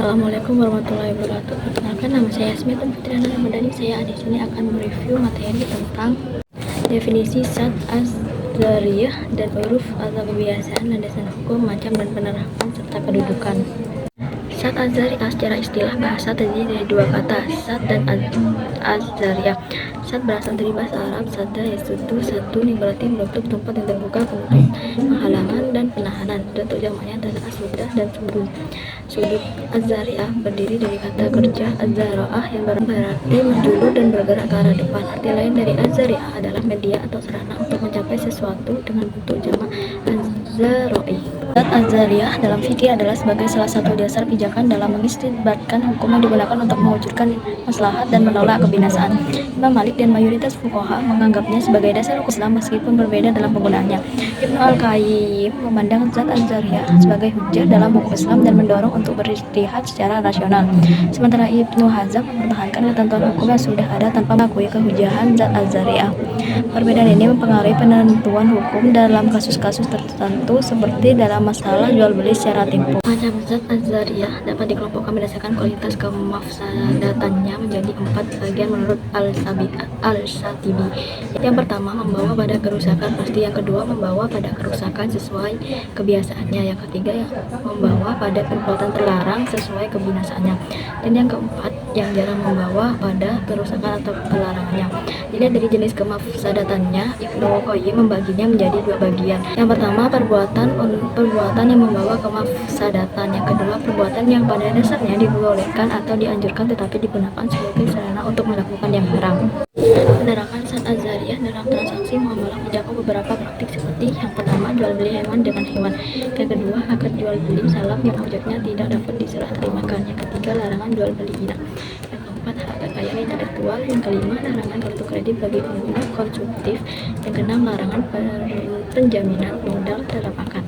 Assalamualaikum warahmatullahi wabarakatuh. Perkenalkan, nama saya Yasmin Fitriana Ramadhani. Saya di sini akan mereview materi tentang definisi Syad Az-Zariyah dan uruf atau kebiasaan, landasan hukum, macam dan penerapan serta kedudukan. Syad Az-Zariyah secara istilah bahasa terdiri dari dua kata, syad dan az-zariyah. Syad berasal dari bahasa Arab sadda yasudu, satu yang berarti menutup tempat yang terbuka, penutup penghalangan dan penahanan. Bentuk jamaknya adalah as-sudah dan sudud. Az-zariyah berdiri dari kata kerja az-zaraah yang berarti menjulur dan bergerak ke arah depan. Arti lain dari az-zariyah adalah media atau sarana untuk mencapai sesuatu dengan bentuk jamak az-zara'i. Syad Az-Zariyah dalam fikih adalah sebagai salah satu dasar pijakan dalam mengistinbatkan hukum yang digunakan untuk mewujudkan maslahat dan menolak kebinasaan. Imam Malik dan mayoritas fuqaha menganggapnya sebagai dasar hukum Islam meskipun berbeda dalam penggunaannya. Ibnu Al-Qayyim memandang Syad Az-Zariyah sebagai hujjah dalam hukum Islam dan mendorong untuk berijtihad secara rasional. Sementara Ibnu Hazm mempertahankan ketentuan hukum yang sudah ada tanpa mengakui kehujahan Syad Az-Zariyah. Perbedaan ini mempengaruhi penentuan hukum dalam kasus-kasus tertentu seperti dalam masalah jual beli secara tempo. Macam Syad Az-Zariyah dapat dikelompokkan berdasarkan kualitas kemafsadatannya menjadi 4 bagian menurut Al-Shatibi. Yang pertama, membawa pada kerusakan pasti. Yang kedua, membawa pada kerusakan sesuai kebiasaannya. Yang ketiga, membawa pada perbuatan terlarang sesuai kebinasaannya. Dan yang keempat, yang jarang membawa pada kerusakan atau pelarangannya. Dilihat dari jenis kemafsadatannya, Ibnu Qayyim membaginya menjadi 2 bagian. Yang pertama, perbuatan yang membawa kemafsadatan. Yang kedua, perbuatan yang pada dasarnya dibolehkan atau dianjurkan tetapi digunakan sebagai sarana untuk melakukan yang haram. Penerapan Syad Az-Zariyah dalam transaksi muamalah mencakup beberapa praktik seperti yang pertama, jual beli hewan dengan hewan. Yang kedua, akad jual beli salam yang wujudnya tidak dapat diserah terimakan. Yang ketiga, larangan jual beli bina. Yang keempat, hak kekayaan intelektual. Yang kelima, larangan kartu kredit bagi pengguna konsumtif. Yang keenam, larangan penjaminan modal dalam akad.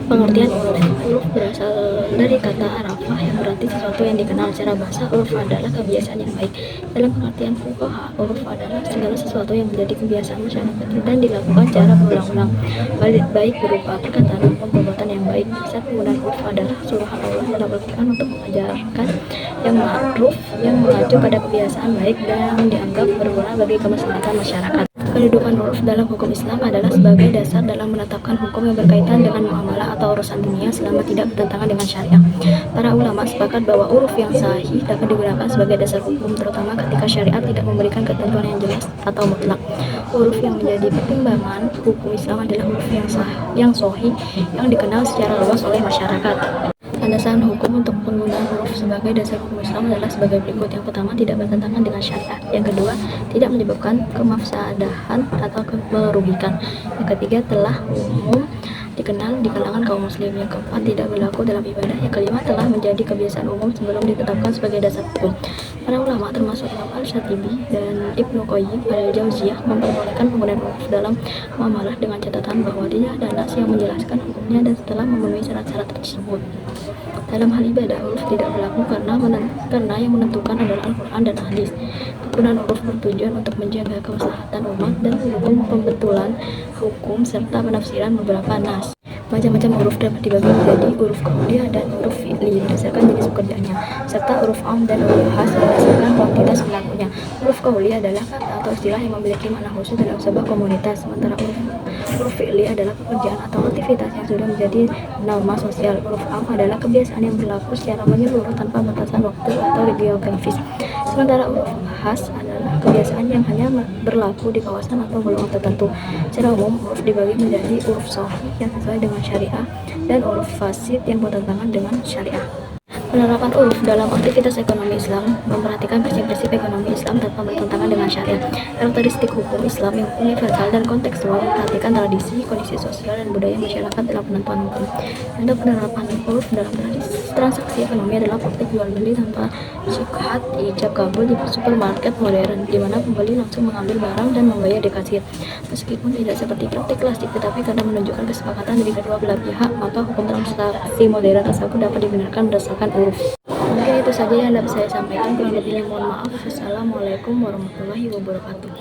Pengertian uruf berasal dari kata arafah yang berarti sesuatu yang dikenal. Secara bahasa, uruf adalah kebiasaan yang baik. Dalam pengertian fuqaha, uruf adalah segala sesuatu yang menjadi kebiasaan masyarakat dan dilakukan secara berulang-ulang, baik berupa perkataan maupun perbuatan yang baik. Saat penggunaan uruf adalah suruhan Allah dalam Al-Quran untuk mengajarkan yang ma'ruf yang mengacu pada kebiasaan baik dan dianggap berguna bagi kemaslahatan masyarakat. Kedudukan uruf dalam hukum Islam adalah sebagai dasar dalam menetapkan hukum yang berkaitan dengan muamalah atau urusan dunia selama tidak bertentangan dengan syariah. Para ulama sepakat bahwa uruf yang sahih dapat digunakan sebagai dasar hukum, terutama ketika syariat tidak memberikan ketentuan yang jelas atau mutlak. Uruf yang menjadi pertimbangan hukum Islam adalah uruf yang sahih yang dikenal secara luas oleh masyarakat. Landasan hukum untuk penggunaan uruf sebagai dasar hukum Islam adalah sebagai berikut. Yang pertama, tidak bertentangan dengan syariat. Yang kedua, tidak menyebabkan kemafsadahan atau merugikan. Yang ketiga, telah umum dikenal di kalangan kaum muslim. Yang keempat, tidak berlaku dalam ibadah. Yang kelima, telah menjadi kebiasaan umum sebelum ditetapkan sebagai dasar hukum. Para ulama termasuk Imam Al-Shatibi dan Ibnu Qayyim Al-Jauziyah memperbolehkan penggunaan uruf dalam muamalah dengan catatan bahwa tidak ada nas yang menjelaskan hukumnya dan setelah memenuhi syarat-syarat tersebut. Dalam hal ibadah, uruf tidak berlaku karena yang menentukan adalah Al-Quran dan hadis. Penggunaan uruf bertujuan untuk menjaga kemaslahatan umat dan mendukung pembetulan hukum serta penafsiran beberapa nas. Macam-macam uruf dapat dibagi menjadi uruf qauliyah dan uruf fi'li berdasarkan jenis pekerjaannya, serta uruf am dan uruf khas berdasarkan kuantitas pelakunya. Uruf qauliyah adalah kata atau istilah yang memiliki makna khusus dalam sebuah komunitas, sementara uruf fi'li adalah pekerjaan atau aktivitas yang sudah menjadi norma sosial. Uruf am adalah kebiasaan yang berlaku secara menyeluruh tanpa batasan waktu atau geografis. Sementara uruf khas adalah kebiasaan yang hanya berlaku di kawasan atau golongan tertentu. Secara umum, uruf dibagi menjadi uruf sahih yang sesuai dengan syariah dan uruf fasid yang bertentangan dengan syariah. Penerapan uruf dalam aktivitas ekonomi Islam memperhatikan prinsip-prinsip ekonomi Islam tanpa bertentangan dengan syariat. Karakteristik hukum Islam yang universal dan kontekstual memperhatikan tradisi, kondisi sosial, dan budaya masyarakat dalam penentuan hukum. Untuk penerapan uruf dalam transaksi ekonomi adalah praktik jual beli tanpa syubhat ijab kabul di supermarket modern, di mana pembeli langsung mengambil barang dan membayar di kasir. Meskipun tidak seperti praktik klasik, tetapi karena menunjukkan kesepakatan dari kedua belah pihak, maka hukum transaksi modern tersebut dapat dibenarkan berdasarkan uruf. Mungkin itu saja yang dapat saya sampaikan. Kurang lebihnya mohon maaf. Wassalamualaikum warahmatullahi wabarakatuh.